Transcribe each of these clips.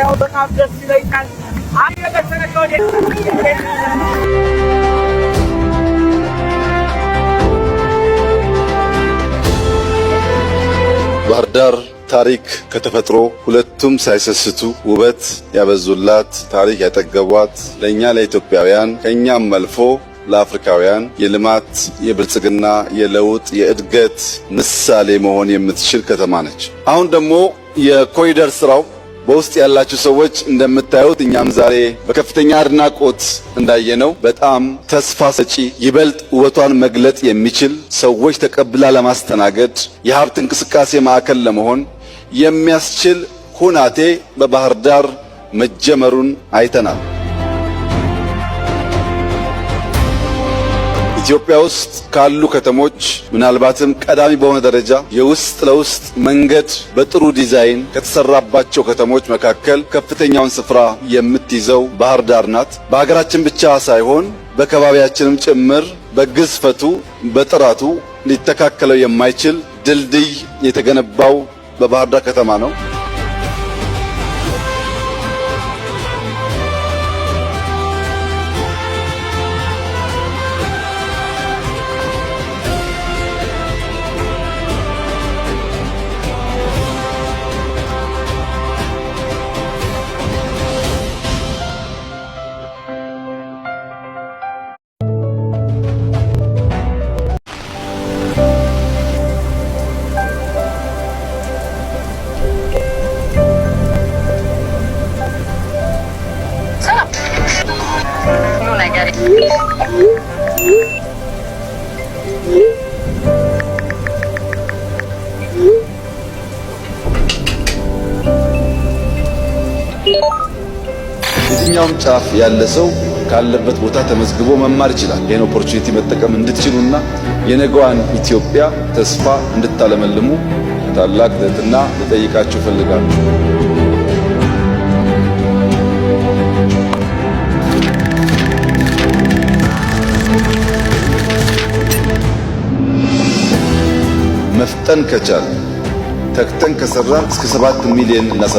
ያው በጣም ደስ ይለኛል። አንተ በተነከው ባህር ዳር ታሪክ ከተፈጥሮ ሁለቱም ሳይሰስቱ ውበት ያበዙላት ታሪክ ያጠገቧት ለኛ ለኢትዮጵያውያን ከኛም አልፎ ለአፍሪካውያን የልማት የብልጽግና የለውጥ የእድገት ምሳሌ መሆን የምትችል ከተማ ነች። አሁን ደግሞ የኮሪደር ስራው በውስጥ ያላችሁ ሰዎች እንደምታዩት እኛም ዛሬ በከፍተኛ አድናቆት እንዳየነው በጣም ተስፋ ሰጪ ይበልጥ ውበቷን መግለጥ የሚችል ሰዎች ተቀብላ ለማስተናገድ የሀብት እንቅስቃሴ ማዕከል ለመሆን የሚያስችል ሁናቴ በባህር ዳር መጀመሩን አይተናል። ኢትዮጵያ ውስጥ ካሉ ከተሞች ምናልባትም ቀዳሚ በሆነ ደረጃ የውስጥ ለውስጥ መንገድ በጥሩ ዲዛይን ከተሰራባቸው ከተሞች መካከል ከፍተኛውን ስፍራ የምትይዘው ባህር ዳር ናት። በሀገራችን ብቻ ሳይሆን በከባቢያችንም ጭምር በግዝፈቱ በጥራቱ ሊተካከለው የማይችል ድልድይ የተገነባው በባህር ዳር ከተማ ነው። የትኛውም ጫፍ ያለ ሰው ካለበት ቦታ ተመዝግቦ መማር ይችላል። ይህን ኦፖርቹኒቲ መጠቀም እንድትችሉና የነገዋን ኢትዮጵያ ተስፋ እንድታለመልሙ ታላቅ ትህትና ልጠይቃችሁ እፈልጋለሁ። መፍጠን ከቻል ተክተን ከሰራን እስከ 7 ሚሊዮን እናሳ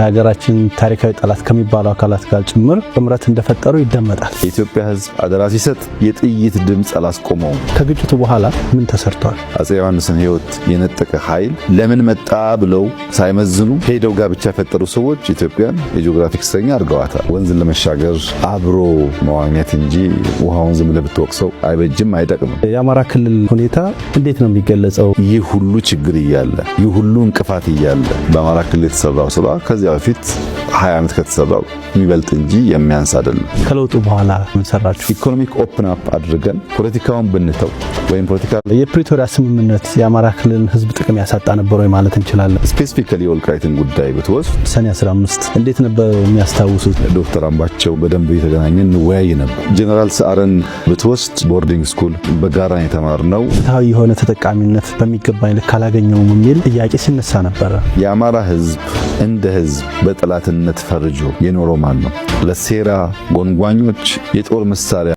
የሀገራችን ታሪካዊ ጠላት ከሚባሉ አካላት ጋር ጭምር ጥምረት እንደፈጠሩ ይደመጣል። የኢትዮጵያ ሕዝብ አደራ ሲሰጥ የጥይት ድምፅ አላስቆመውም። ከግጭቱ በኋላ ምን ተሰርቷል? አፄ ዮሐንስን ሕይወት የነጠቀ ኃይል ለምን መጣ ብለው ሳይመዝኑ ሄደው ጋብቻ የፈጠሩ ሰዎች ኢትዮጵያን የጂኦግራፊክ እስረኛ አድርገዋታል። ወንዝን ለመሻገር አብሮ መዋኘት እንጂ ውሃውን ዝም ብለህ ብትወቅሰው አይበጅም፣ አይጠቅምም። የአማራ ክልል ሁኔታ እንዴት ነው የሚገለጸው? ይህ ሁሉ ችግር እያለ ይህ ሁሉ እንቅፋት እያለ በአማራ ክልል የተሰራው ስራ ከዚያ በፊት 20 ዓመት ከተሰራው የሚበልጥ እንጂ የሚያንስ አይደለም። ከለውጡ በኋላ ምን ሰራችሁ? ኢኮኖሚክ ኦፕን አፕ አድርገን ፖለቲካውን ብንተው ወይም ፖለቲካ የፕሪቶሪያ ስምምነት የአማራ ክልልን ህዝብ ጥቅም ያሳጣ ነበር ወይ ማለት እንችላለን? ስፔሲፊካሊ የወልቃይትን ጉዳይ ብትወስድ ሰኔ 15 እንዴት ነበር የሚያስታውሱት? ዶክተር አምባቸው በደንብ የተገናኘን እንወያይ ነበር። ጀነራል ሰዓረን ብትወስድ ቦርዲንግ ስኩል በጋራ የተማርነው ፍትሃዊ የሆነ ተጠቃሚነት በሚገባኝ ልክ አላገኘውም የሚል ጥያቄ ሲነሳ ነበረ። የአማራ ህዝብ እንደ ህዝብ በጠላትነት ፈርጆ የኖረው ማን ነው? ለሴራ ጎንጓኞች የጦር መሳሪያ